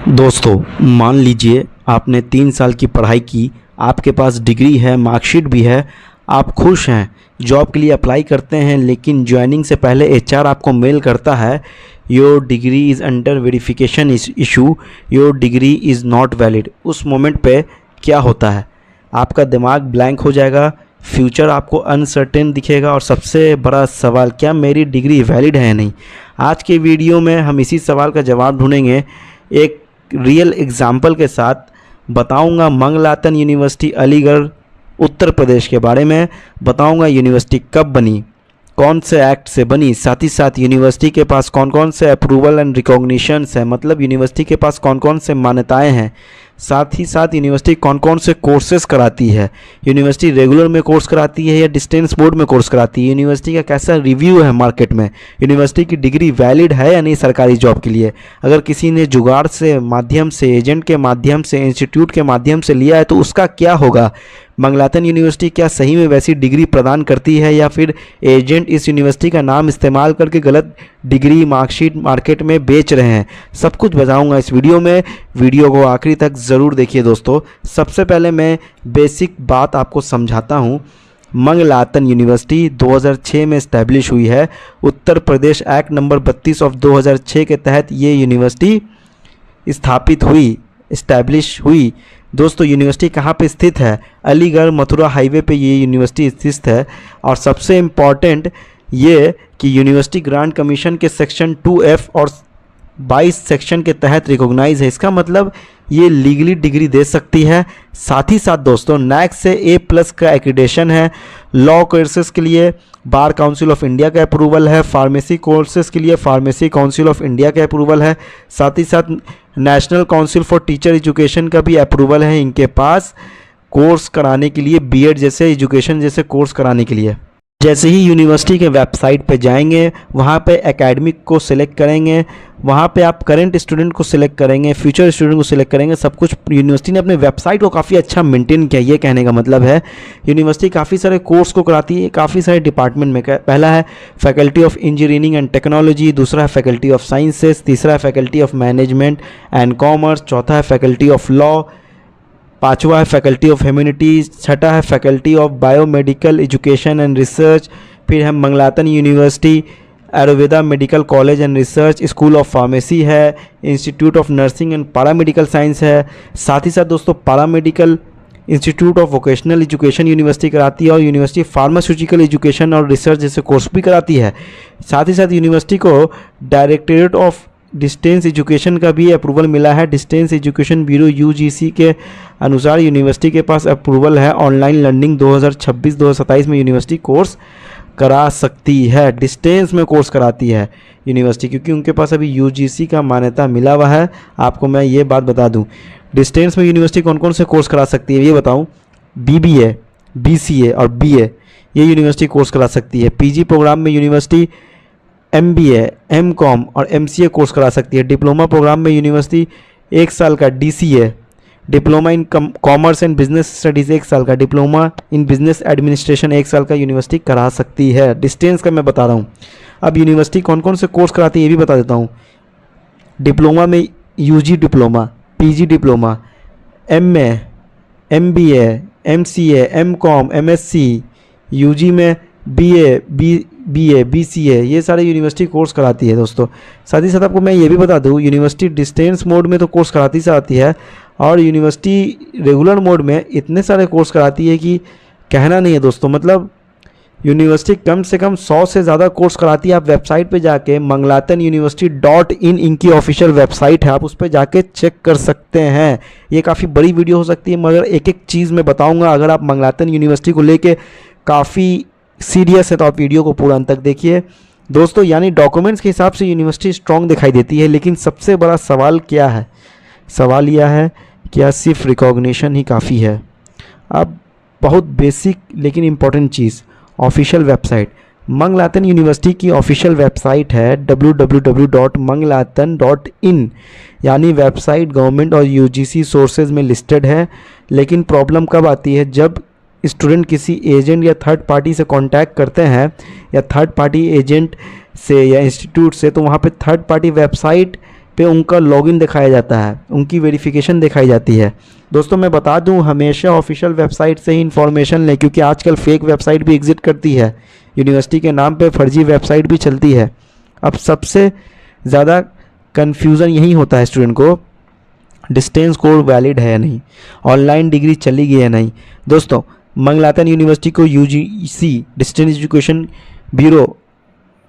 दोस्तों मान लीजिए आपने 3 साल की पढ़ाई की, आपके पास डिग्री है, मार्कशीट भी है, आप खुश हैं, जॉब के लिए अप्लाई करते हैं, लेकिन ज्वाइनिंग से पहले एचआर आपको मेल करता है your degree is under verification issue, your degree is not valid. उस मोमेंट पे क्या होता है? आपका दिमाग ब्लैंक हो जाएगा, फ्यूचर आपको अनसर्टेन दिखेगा और सबसे बड़ा सवाल, क्या मेरी डिग्री वैलिड है या नहीं। आज के वीडियो में हम इसी सवाल का जवाब ढूंढेंगे। एक रियल एग्जाम्पल के साथ बताऊंगा मंगलातन यूनिवर्सिटी अलीगढ़ उत्तर प्रदेश के बारे में, बताऊंगा यूनिवर्सिटी कब बनी, कौन से एक्ट से बनी, साथ ही साथ यूनिवर्सिटी के पास कौन कौन से अप्रूवल एंड रिकॉग्निशंस हैं, मतलब यूनिवर्सिटी के पास कौन कौन से मान्यताएं हैं, साथ ही साथ यूनिवर्सिटी कौन कौन से कोर्सेज कराती है, यूनिवर्सिटी रेगुलर में कोर्स कराती है या डिस्टेंस बोर्ड में कोर्स कराती है, यूनिवर्सिटी का कैसा रिव्यू है मार्केट में, यूनिवर्सिटी की डिग्री वैलिड है या नहीं सरकारी जॉब के लिए। अगर किसी ने जुगाड़ से माध्यम से, एजेंट के माध्यम से, इंस्टीट्यूट के माध्यम से लिया है तो उसका क्या होगा। मंगलातन यूनिवर्सिटी क्या सही में वैसी डिग्री प्रदान करती है या फिर एजेंट इस यूनिवर्सिटी का नाम इस्तेमाल करके गलत डिग्री मार्कशीट मार्केट में बेच रहे हैं। सब कुछ बताऊंगा इस वीडियो में, वीडियो को आखिरी तक ज़रूर देखिए दोस्तों। सबसे पहले मैं बेसिक बात आपको समझाता हूँ। मंगलातन यूनिवर्सिटी 2006 में इस्टेब्लिश हुई है। Uttar Pradesh act number 32 of 2006 के तहत ये यूनिवर्सिटी स्थापित हुई, इस्टेब्लिश हुई। दोस्तों यूनिवर्सिटी कहाँ पे स्थित है? अलीगढ़ मथुरा हाईवे पे ये यूनिवर्सिटी स्थित है। और सबसे इम्पॉर्टेंट ये कि यूनिवर्सिटी ग्रांट कमीशन के सेक्शन 2F और 22 सेक्शन के तहत रिकॉग्नाइज है। इसका मतलब ये लीगली डिग्री दे सकती है। साथ ही साथ दोस्तों नैक से A+ का एक्रीडेशन है। लॉ कोर्सेज के लिए बार काउंसिल ऑफ इंडिया का अप्रूवल है। फार्मेसी कोर्सेज के लिए फार्मेसी काउंसिल ऑफ इंडिया का अप्रूवल है। साथ ही साथ national council for teacher education का भी अप्रूवल है इनके पास कोर्स कराने के लिए, बीएड जैसे एजुकेशन जैसे कोर्स कराने के लिए। जैसे ही यूनिवर्सिटी के वेबसाइट पे जाएंगे, वहाँ पे एकेडमिक को सिलेक्ट करेंगे, वहाँ पे आप करंट स्टूडेंट को सिलेक्ट करेंगे, फ्यूचर स्टूडेंट को सिलेक्ट करेंगे। सब कुछ यूनिवर्सिटी ने अपने वेबसाइट को काफ़ी अच्छा मेंटेन किया। ये कहने का मतलब है यूनिवर्सिटी काफ़ी सारे कोर्स को कराती है, काफ़ी सारे डिपार्टमेंट में। पहला है faculty of engineering and technology, दूसरा है फैकल्टी ऑफ साइंसेस, तीसरा है faculty of management and commerce, चौथा है फैकल्टी ऑफ लॉ, पांचवा है फैकल्टी ऑफ ह्यूमैनिटीज़, छठा है faculty of biomedical education and research. फिर है Mangalayatan university Ayurveda medical college and research, school of pharmacy है, institute of nursing and paramedical science है। साथ ही साथ दोस्तों paramedical institute of vocational education university कराती है और यूनिवर्सिटी फार्मास्यूटिकल एजुकेशन और रिसर्च जैसे कोर्स भी कराती है। साथ ही साथ यूनिवर्सिटी को डायरेक्टरेट ऑफ डिस्टेंस एजुकेशन का भी अप्रूवल मिला है। डिस्टेंस एजुकेशन ब्यूरो UGC के अनुसार यूनिवर्सिटी के पास अप्रूवल है। ऑनलाइन लर्निंग 2026-2027 में यूनिवर्सिटी कोर्स करा सकती है, डिस्टेंस में कोर्स कराती है यूनिवर्सिटी, क्योंकि उनके पास अभी UGC का मान्यता मिला हुआ है। आपको मैं ये बात बता दूं, डिस्टेंस में यूनिवर्सिटी कौन कौन से कोर्स करा सकती है ये बताऊं। BBA, BCA और BA ये यूनिवर्सिटी कोर्स करा सकती है। PG प्रोग्राम में यूनिवर्सिटी MBA, MCOM और MCA कोर्स करा सकती है। डिप्लोमा प्रोग्राम में यूनिवर्सिटी 1 साल का DCA, diploma in commerce and business studies 1 साल का, डिप्लोमा इन बिजनेस एडमिनिस्ट्रेशन 1 साल का यूनिवर्सिटी करा सकती है। डिस्टेंस का मैं बता रहा हूँ। अब यूनिवर्सिटी कौन कौन से कोर्स कराती है ये भी बता देता हूँ। डिप्लोमा में UG diploma, PG diploma, MA, MBA, MCA, MCOM, MSc, UG में BA, BCA ये सारे यूनिवर्सिटी कोर्स कराती है दोस्तों। साथ ही साथ आपको मैं ये भी बता दूँ, यूनिवर्सिटी डिस्टेंस मोड में तो कोर्स कराती से आती है और यूनिवर्सिटी रेगुलर मोड में इतने सारे कोर्स कराती है कि कहना नहीं है दोस्तों। मतलब यूनिवर्सिटी कम से कम 100 से ज़्यादा कोर्स कराती है। आप वेबसाइट पे जाके मंगलातन यूनिवर्सिटी.in इनकी ऑफिशियल वेबसाइट है, आप उस पर जाके चेक कर सकते हैं। ये काफ़ी बड़ी वीडियो हो सकती है मगर एक एक चीज़ मैं बताऊँगा। अगर आप मंगलातन यूनिवर्सिटी को लेके काफ़ी सीरियस है तो आप वीडियो को पूरा अंत तक देखिए दोस्तों। यानी डॉक्यूमेंट्स के हिसाब से यूनिवर्सिटी स्ट्रॉन्ग दिखाई देती है, लेकिन सबसे बड़ा सवाल क्या है? सवाल यह है क्या सिर्फ रिकॉग्निशन ही काफ़ी है? अब बहुत बेसिक लेकिन इम्पॉर्टेंट चीज़, ऑफिशियल वेबसाइट। मंगलातन यूनिवर्सिटी की ऑफिशियल वेबसाइट है www.manglathan.in, यानी वेबसाइट गवर्नमेंट और UGC सोर्सेज में लिस्टेड है। लेकिन प्रॉब्लम कब आती है? जब स्टूडेंट किसी एजेंट या थर्ड पार्टी से कांटेक्ट करते हैं या थर्ड पार्टी एजेंट से या इंस्टीट्यूट से, तो वहाँ पे थर्ड पार्टी वेबसाइट पे उनका लॉगिन दिखाया जाता है, उनकी वेरिफिकेशन दिखाई जाती है। दोस्तों मैं बता दूं, हमेशा ऑफिशियल वेबसाइट से ही इन्फॉर्मेशन लें, क्योंकि आजकल फेक वेबसाइट भी एग्जिस्ट करती है, यूनिवर्सिटी के नाम पे फर्जी वेबसाइट भी चलती है। अब सबसे ज़्यादा कन्फ्यूज़न यही होता है स्टूडेंट को, डिस्टेंस कोर्स वैलिड है या नहीं, ऑनलाइन डिग्री चली गई है नहीं। दोस्तों मंगलातन यूनिवर्सिटी को यूजीसी डिस्टेंस एजुकेशन ब्यूरो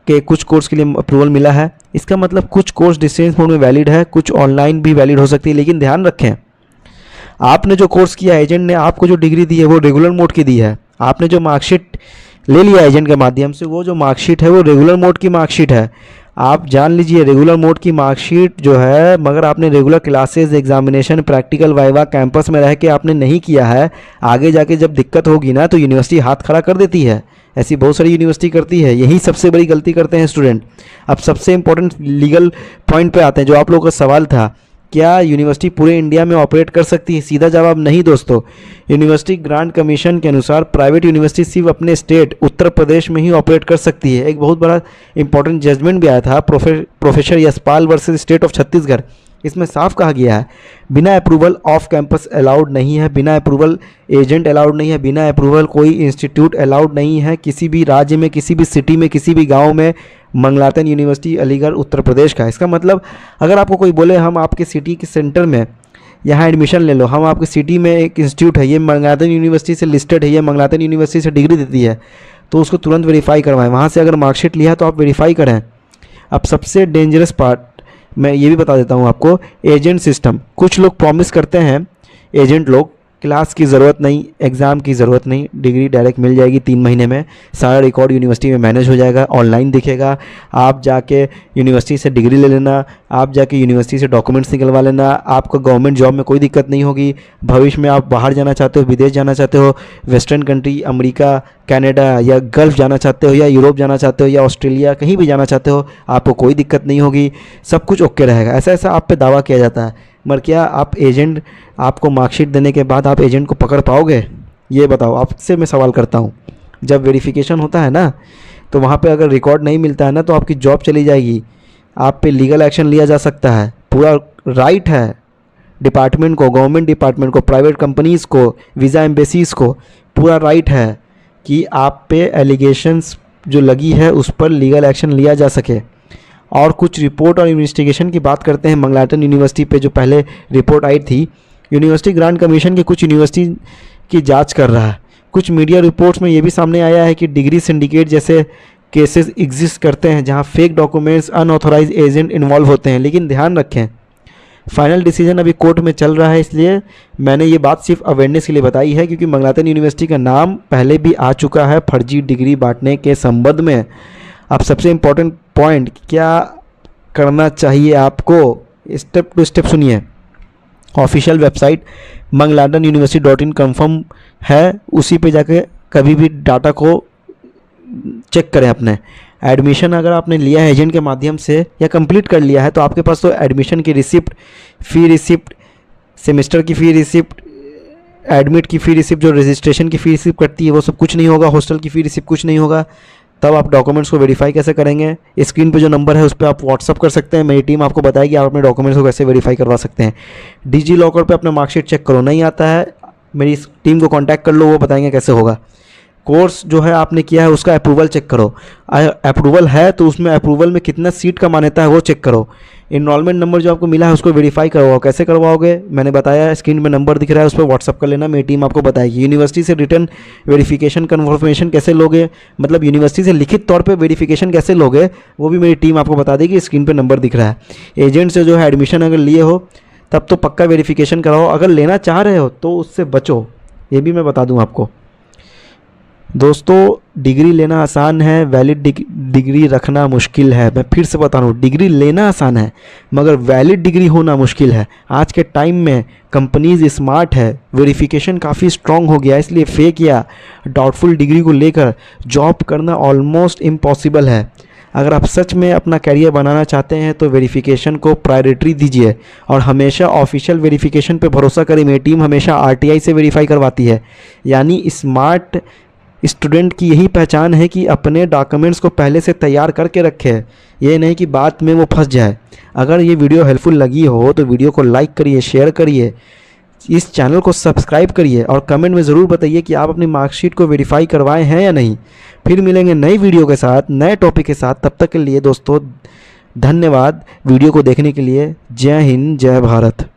के कुछ कोर्स के लिए अप्रूवल मिला है। इसका मतलब कुछ कोर्स डिस्टेंस मोड में वैलिड है, कुछ ऑनलाइन भी वैलिड हो सकती है। लेकिन ध्यान रखें, आपने जो कोर्स किया, एजेंट ने आपको जो डिग्री दी है वो रेगुलर मोड की दी है। आपने जो मार्कशीट ले लिया एजेंट के माध्यम से, वो जो मार्कशीट है वो रेगुलर मोड की मार्कशीट है। आप जान लीजिए, रेगुलर मोड की मार्कशीट जो है, मगर आपने regular classes, examination, practical, viva campus में रह के आपने नहीं किया है, आगे जाके जब दिक्कत होगी ना तो यूनिवर्सिटी हाथ खड़ा कर देती है। ऐसी बहुत सारी यूनिवर्सिटी करती है, यही सबसे बड़ी गलती करते हैं स्टूडेंट। अब सबसे इंपॉर्टेंट लीगल पॉइंट पे आते हैं, जो आप लोगों का सवाल था, क्या यूनिवर्सिटी पूरे इंडिया में ऑपरेट कर सकती है? सीधा जवाब नहीं दोस्तों। यूनिवर्सिटी ग्रांट कमीशन के अनुसार प्राइवेट यूनिवर्सिटी सिर्फ अपने स्टेट उत्तर प्रदेश में ही ऑपरेट कर सकती है। एक बहुत बड़ा इंपॉर्टेंट जजमेंट भी आया था, professor Yashpal versus state of Chhattisgarh. इसमें साफ कहा गया है, बिना अप्रूवल ऑफ कैंपस अलाउड नहीं है, बिना अप्रूवल एजेंट अलाउड नहीं है, बिना अप्रूवल कोई इंस्टीट्यूट अलाउड नहीं है किसी भी राज्य में, किसी भी सिटी में, किसी भी गांव में। मंगलातन यूनिवर्सिटी अलीगढ़ उत्तर प्रदेश का। इसका मतलब अगर आपको कोई बोले हम आपके सिटी के सेंटर में यहाँ एडमिशन ले लो, हम आपकी सिटी में एक इंस्टीट्यूट है, ये मंगलातन यूनिवर्सिटी से लिस्टेड है, ये मंगलातन यूनिवर्सिटी से डिग्री देती है, तो उसको तुरंत वेरीफाई करवाएं। वहाँ से अगर मार्कशीट लिया तो आप वेरीफाई करें। अब सबसे डेंजरस पार्ट मैं ये भी बता देता हूँ आपको, एजेंट सिस्टम। कुछ लोग प्रॉमिस करते हैं, एजेंट लोग, क्लास की ज़रूरत नहीं, एग्ज़ाम की ज़रूरत नहीं, डिग्री डायरेक्ट मिल जाएगी 3 महीने में, सारा रिकॉर्ड यूनिवर्सिटी में मैनेज हो जाएगा, ऑनलाइन दिखेगा, आप जाके यूनिवर्सिटी से डिग्री ले लेना, आप जाके यूनिवर्सिटी से डॉक्यूमेंट्स निकलवा लेना, आपको गवर्नमेंट जॉब में कोई दिक्कत नहीं होगी। भविष्य में आप बाहर जाना चाहते हो, विदेश जाना चाहते हो, वेस्टर्न कंट्री, अमेरिका, कनाडा या गल्फ़ जाना चाहते हो, या यूरोप जाना चाहते हो, या ऑस्ट्रेलिया, कहीं भी जाना चाहते हो, आपको कोई दिक्कत नहीं होगी, सब कुछ ओके रहेगा। ऐसा ऐसा आप पे दावा किया जाता है, मगर क्या आप एजेंट, आपको मार्कशीट देने के बाद आप एजेंट को पकड़ पाओगे? ये बताओ, आपसे मैं सवाल करता हूँ। जब वेरिफिकेशन होता है ना, तो वहाँ पे अगर रिकॉर्ड नहीं मिलता है ना, तो आपकी जॉब चली जाएगी, आप पे लीगल एक्शन लिया जा सकता है। पूरा राइट है डिपार्टमेंट को, गवर्नमेंट डिपार्टमेंट को, प्राइवेट कंपनीज़ को, वीज़ा एम्बेसीज़ को पूरा राइट है कि आप पे एलिगेशंस जो लगी है उस पर लीगल एक्शन लिया जा सके। और कुछ रिपोर्ट और इन्वेस्टिगेशन की बात करते हैं। मंगलातन यूनिवर्सिटी पे जो पहले रिपोर्ट आई थी, यूनिवर्सिटी ग्रांट कमीशन की कुछ यूनिवर्सिटी की जांच कर रहा है। कुछ मीडिया रिपोर्ट्स में ये भी सामने आया है कि डिग्री सिंडिकेट जैसे केसेस एग्जिस्ट करते हैं, जहां fake documents, unauthorise agent involve होते हैं। लेकिन ध्यान रखें, फाइनल डिसीजन अभी कोर्ट में चल रहा है, इसलिए मैंने ये बात सिर्फ अवेयरनेस के लिए बताई है, क्योंकि मंगलातन यूनिवर्सिटी का नाम पहले भी आ चुका है फर्जी डिग्री बांटने के संबंध में। अब सबसे इम्पोर्टेंट पॉइंट, क्या करना चाहिए आपको, स्टेप टू स्टेप सुनिए। ऑफिशियल वेबसाइट manglatanuniversity.in कंफर्म है, उसी पे जाके कभी भी डाटा को चेक करें अपने। एडमिशन अगर आपने लिया है एजेंट के माध्यम से या कंप्लीट कर लिया है, तो आपके पास तो एडमिशन की रिसिप्ट, फ़ी रिसिप्ट, सेमेस्टर की फ़ी रिसिप्ट, एडमिट की फ़ी रिसिप्ट, जो रजिस्ट्रेशन की फ़ी रिसिप्ट करती है वो सब कुछ नहीं होगा, हॉस्टल की फ़ी रिसिप्ट कुछ नहीं होगा। तब आप डॉक्यूमेंट्स को वेरीफाई कैसे करेंगे? स्क्रीन पे जो नंबर है उस पर आप व्हाट्सअप कर सकते हैं, मेरी टीम आपको बताएगी आप अपने डॉक्यूमेंट्स को कैसे वेरीफाई करवा सकते हैं। डिजी लॉकर पे अपना मार्कशीट चेक करो, नहीं आता है मेरी टीम को कांटेक्ट कर लो, वो बताएंगे कैसे होगा। कोर्स जो है आपने किया है उसका अप्रूवल चेक करो, अप्रूवल है तो उसमें अप्रूवल में कितना सीट का मान्यता है वो चेक करो। इनरोलमेंट नंबर जो आपको मिला है उसको वेरीफाई करवाओ। कैसे करवाओगे? मैंने बताया, स्क्रीन में नंबर दिख रहा है, उस पर व्हाट्सअप कर लेना, मेरी टीम आपको बताएगी। यूनिवर्सिटी से रिटर्न वेरिफिकेशन कन्फर्मेशन कैसे लोगे, मतलब यूनिवर्सिटी से लिखित तौर पे वेरिफिकेशन कैसे लोगे, वो भी मेरी टीम आपको बता देगी। स्क्रीन पे नंबर दिख रहा है। एजेंट से जो है एडमिशन अगर लिए हो तब तो पक्का वेरिफिकेशन कराओ, अगर लेना चाह रहे हो तो उससे बचो, ये भी मैं बता दूं आपको। दोस्तों, डिग्री लेना आसान है, वैलिड डिग्री रखना मुश्किल है। मैं फिर से बता रहा हूँ, डिग्री लेना आसान है मगर वैलिड डिग्री होना मुश्किल है। आज के टाइम में कंपनीज स्मार्ट है, वेरिफिकेशन काफ़ी स्ट्रॉन्ग हो गया, इसलिए फेक या डाउटफुल डिग्री को लेकर जॉब करना ऑलमोस्ट इम्पॉसिबल है। अगर आप सच में अपना करियर बनाना चाहते हैं तो वेरिफिकेशन को प्रायोरिटी दीजिए और हमेशा ऑफिशियल वेरिफिकेशन पे भरोसा करें। मेरी टीम हमेशा आरटीआई से वेरीफाई करवाती है, यानी स्मार्ट स्टूडेंट की यही पहचान है कि अपने डॉक्यूमेंट्स को पहले से तैयार करके रखे, ये नहीं कि बात में वो फंस जाए। अगर ये वीडियो हेल्पफुल लगी हो तो वीडियो को लाइक करिए, शेयर करिए, इस चैनल को सब्सक्राइब करिए और कमेंट में ज़रूर बताइए कि आप अपनी मार्कशीट को वेरीफाई करवाए हैं या नहीं। फिर मिलेंगे नई वीडियो के साथ, नए टॉपिक के साथ। तब तक के लिए दोस्तों धन्यवाद वीडियो को देखने के लिए। जय हिंद, जय भारत।